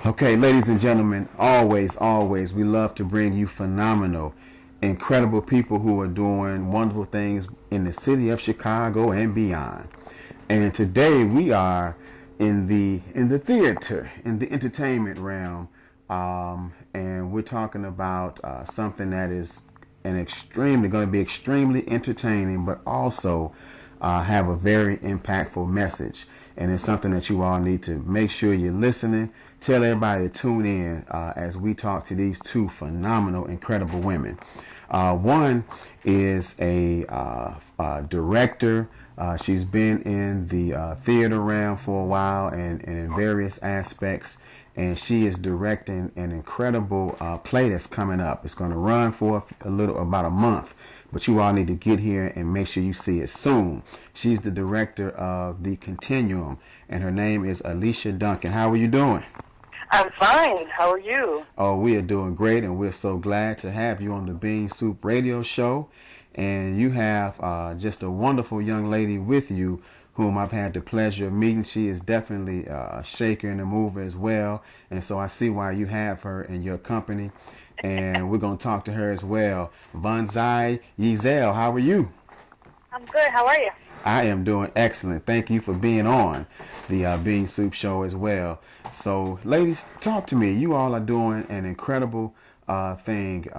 Okay, ladies and gentlemen, always, we love to bring you phenomenal, incredible people who are doing wonderful things in the city of Chicago and beyond. And today we are in the theater, in the entertainment realm, and we're talking about something that is an extremely going to be extremely entertaining, but also have a very impactful message. And it's something that you all need to make sure you're listening. Tell everybody to tune in as we talk to these two phenomenal, incredible women. One is a director. She's been in the theater realm for a while and in various aspects. And she is directing an incredible play that's coming up. It's going to run for about a month, but you all need to get here and make sure you see it soon. She's the director of the Continuum, and her name is Ilesa Duncan. How are you doing? I'm fine. How are you? Oh, we are doing great, and we're so glad to have you on the Bean Soup Radio Show. And you have just a wonderful young lady with you whom I've had the pleasure of meeting. She is definitely a shaker and a mover as well. And so I see why you have her in your company. And we're going to talk to her as well. Vunzai Yeazel, how are you? I'm good. How are you? I am doing excellent. Thank you for being on the Bean Soup Show as well. So, ladies, talk to me. You all are doing an incredible thing.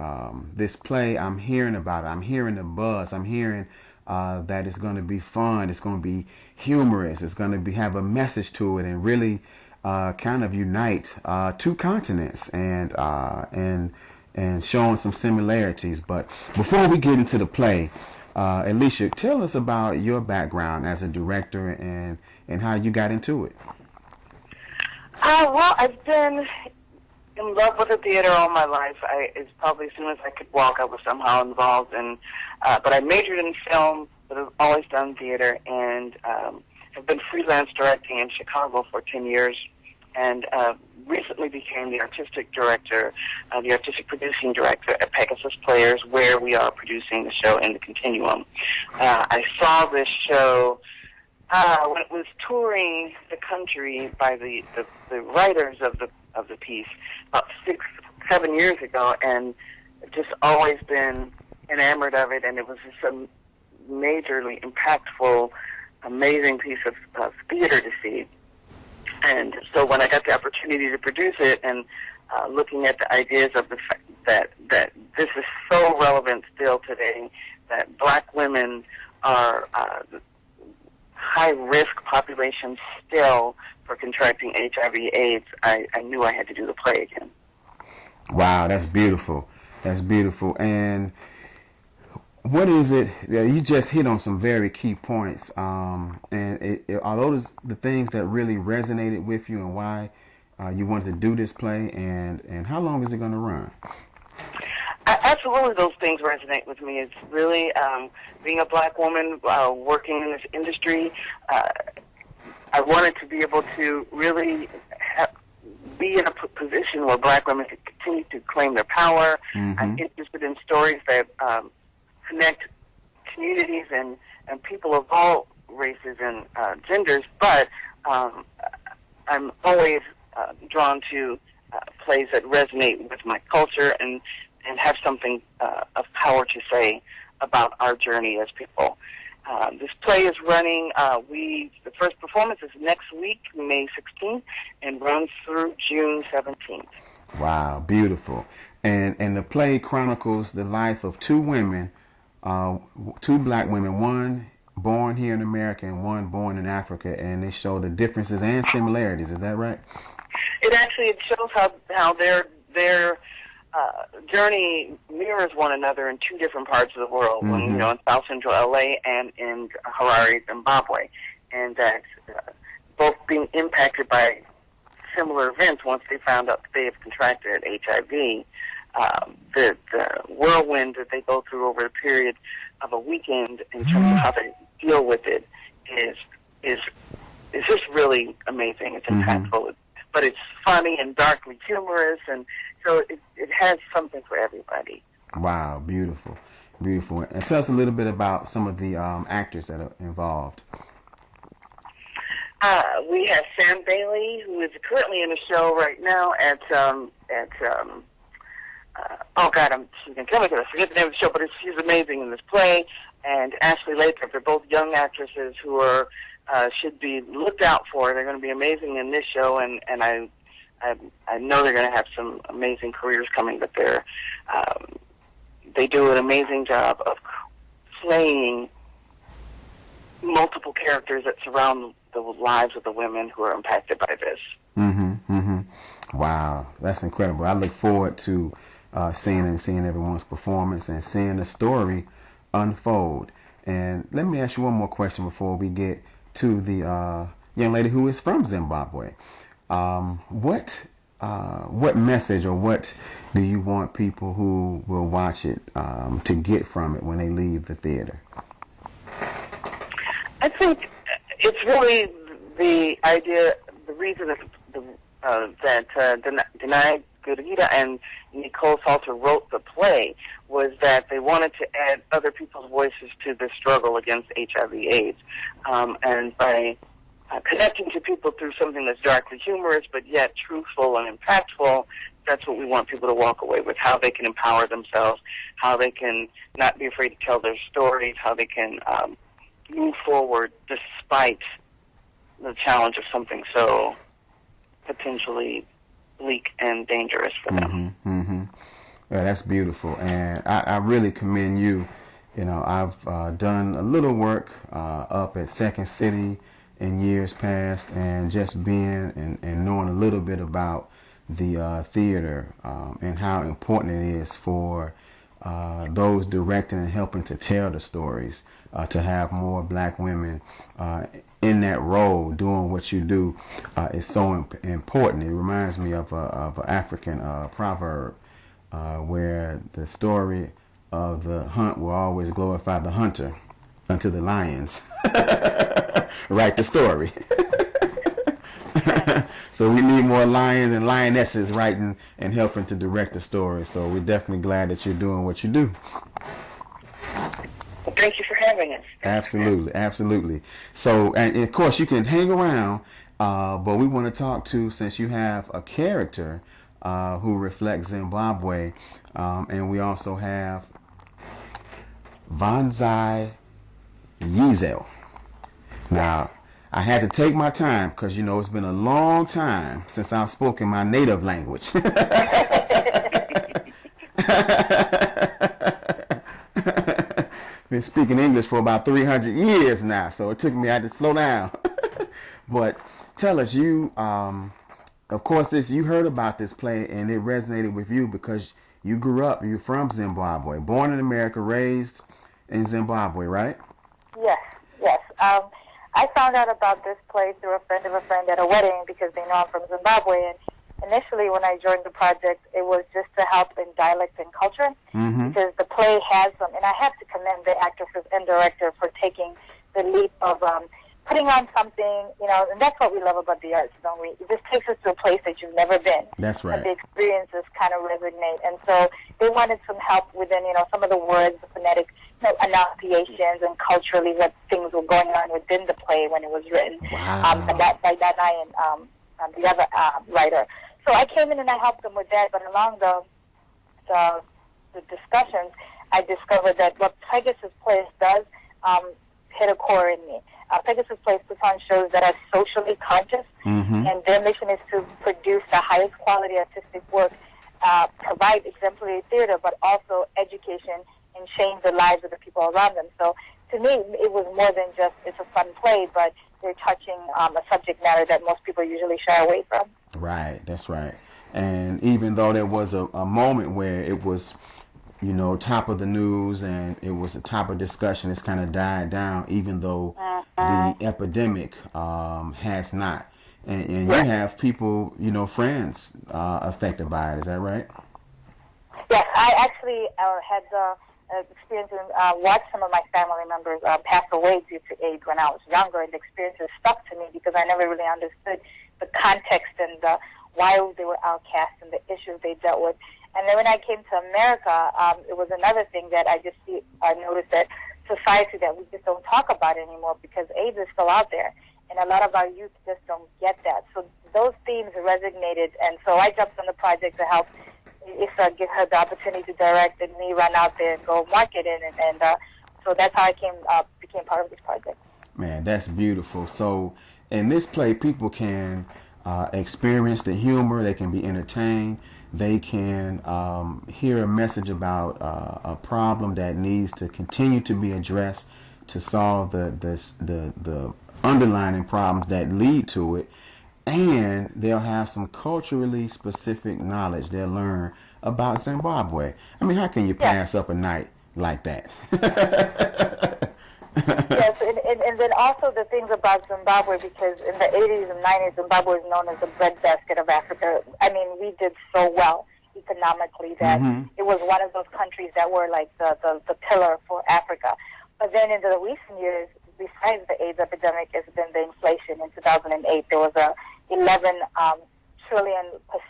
This play, I'm hearing about it. I'm hearing the buzz. I'm hearing that it's going to be fun. It's going to be humorous. It's going to have a message to it and really kind of unite two continents and showing some similarities. But before we get into the play, Ilesa, tell us about your background as a director and how you got into it. Well, I've been in love with the theater all my life. It's probably as soon as I could walk, I was somehow involved in. But I majored in film, but I've always done theater, and have been freelance directing in Chicago for 10 years, and recently became the artistic director, the artistic producing director at Pegasus Players, where we are producing the show in the Continuum. I saw this show when it was touring the country by the writers of the piece about 6-7 years ago, and just always been enamored of it, and it was just a majorly impactful, amazing piece of theater to see. And so when I got the opportunity to produce it, and looking at the ideas of the fact that this is so relevant still today, that black women are high-risk population still for contracting HIV/AIDS, I knew I had to do the play again. Wow, that's beautiful. That's beautiful. And what is it? You just hit on some very key points. And are those the things that really resonated with you and why you wanted to do this play? And how long is it going to run? Absolutely, those things resonate with me. It's really being a black woman working in this industry. I wanted to be able to really be in a position where black women can continue to claim their power. Mm-hmm. I'm interested in stories that connect communities and people of all races and genders, but I'm always drawn to plays that resonate with my culture and have something of power to say about our journey as people. This play is running, the first performance is next week, May 16th, and runs through June 17th. Wow, beautiful. And the play chronicles the life of two women, two black women, one born here in America and one born in Africa, and they show the differences and similarities. Is that right? It shows how their journey mirrors one another in two different parts of the world. Mm-hmm. In South Central LA and in Harare, Zimbabwe, and that both being impacted by similar events once they found out that they have contracted HIV. The whirlwind that they go through over a period of a weekend in terms of how they deal with it is just really amazing. It's impactful, mm-hmm. But it's funny and darkly humorous, and so it has something for everybody. Wow, beautiful, beautiful. And tell us a little bit about some of the actors that are involved. We have Sam Bailey, who is currently in a show right now at oh God, she's gonna kill me because I forget the name of the show, but she's amazing in this play. And Ashley Lathrop, they're both young actresses who are should be looked out for. They're going to be amazing in this show, and I know they're going to have some amazing careers coming. But they do an amazing job of playing multiple characters that surround the lives of the women who are impacted by this. Wow, that's incredible. I look forward to seeing everyone's performance and seeing the story unfold. And let me ask you one more question before we get to the young lady who is from Zimbabwe. What message or what do you want people who will watch it to get from it when they leave the theater? I think it's really the idea, the reason that Dania, Gurira, and Nicole Salter wrote the play was that they wanted to add other people's voices to the struggle against HIV/AIDS, and by connecting to people through something that's darkly humorous but yet truthful and impactful, that's what we want people to walk away with, how they can empower themselves, how they can not be afraid to tell their stories, how they can move forward despite the challenge of something so potentially bleak and dangerous for them. Yeah, that's beautiful, and I really commend you. You know, I've done a little work up at Second City in years past, and just being and knowing a little bit about the theater and how important it is for those directing and helping to tell the stories, to have more black women in that role doing what you do is so important. It reminds me of an African proverb where the story of the hunt will always glorify the hunter unto the lions write the story. So we need more lions and lionesses writing and helping to direct the story. So we're definitely glad that you're doing what you do. Well, thank you for having us. Absolutely. So, and of course, you can hang around, but we want to talk to, since you have a character who reflects Zimbabwe, and we also have Vunzai Yeazel. Now, I had to take my time because, you know, it's been a long time since I've spoken my native language. Been speaking English for about 300 years now, so it took me, I had to slow down. But tell us, you, of course, you heard about this play and it resonated with you because you grew up, you're from Zimbabwe, born in America, raised in Zimbabwe, right? Yes. I found out about this play through a friend of a friend at a wedding because they know I'm from Zimbabwe. And initially, when I joined the project, it was just to help in dialect and culture because the play has some, and I have to commend the actresses and director for taking the leap of putting on something, you know, and that's what we love about the arts, don't we? It just takes us to a place that you've never been. That's right. And the experiences kind of resonate. And so they wanted some help within, you know, some of the words, the phonetic enunciations, and culturally what things were going on within the play when it was written. Wow. And that by Dania and the other writer. So I came in and I helped them with that, but along the discussions, I discovered that what Pegasus Plays does hit a core in me. Pegasus Plays puts on shows that are socially conscious, and their mission is to produce the highest quality artistic work, provide exemplary theater, but also education and change the lives of the people around them. So to me, it was more than just it's a fun play, but they're touching a subject matter that most people usually shy away from. Right, that's right. And even though there was a moment where it was, you know, top of the news and it was a top of discussion, it's kind of died down, even though the epidemic has not. And you have people, you know, friends affected by it. Is that right? Yes, I actually had the experience and watched some of my family members pass away due to AIDS when I was younger, and the experiences stuck to me because I never really understood the context and why they were outcast and the issues they dealt with. And then when I came to America, it was another thing that I noticed that society that we just don't talk about anymore because AIDS is still out there. and a lot of our youth just don't get that. So those themes resonated, and so I jumped on the project to help Ilesa give her the opportunity to direct, and me run out there and go market it, and so that's how I became part of this project. Man, that's beautiful. So in this play, people can experience the humor. They can be entertained. They can hear a message about a problem that needs to continue to be addressed to solve the underlying problems that lead to it. And they'll have some culturally specific knowledge. They'll learn about Zimbabwe. I mean, how can you pass up a night like that? Yes, and then also the things about Zimbabwe, because in the 80s and 90s, Zimbabwe is known as the breadbasket of Africa. I mean, we did so well economically that it was one of those countries that were like the pillar for Africa. But then in the recent years, besides the AIDS epidemic, has been the inflation. In 2008, there was a 11 trillion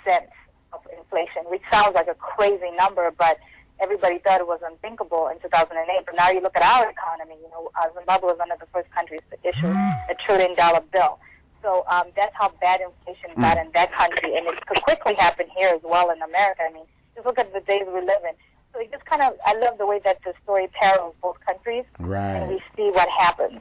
% of inflation, which sounds like a crazy number, but everybody thought it was unthinkable in 2008. But now you look at our economy, you know, Zimbabwe was one of the first countries to issue a $1 trillion bill. So that's how bad inflation got in that country, and it could quickly happen here as well in America. I mean, just look at the days we live in. So it just kind of, I love the way that the story parallels both countries, right, and we see what happens.